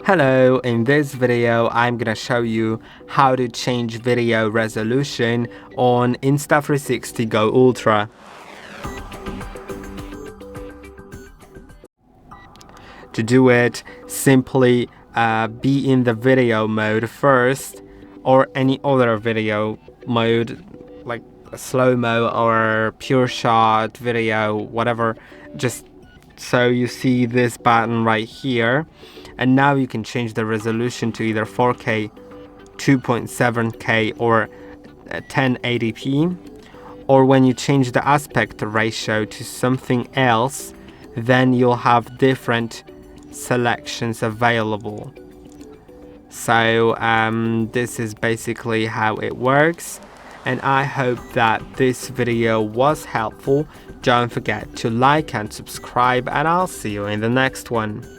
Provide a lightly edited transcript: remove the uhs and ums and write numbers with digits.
Hello, in this video I'm gonna show you how to change video resolution on Insta360 GO Ultra. To do it, simply be in the video mode first, or any other video mode like slow-mo or pure shot video, whatever. Just so you see this button right here, and now you can change the resolution to either 4K, 2.7K, or 1080p. Or when you change the aspect ratio to something else, then you'll have different selections available. So this is basically how it works, and I hope that this video was helpful. Don't forget to like and subscribe, and I'll see you in the next one.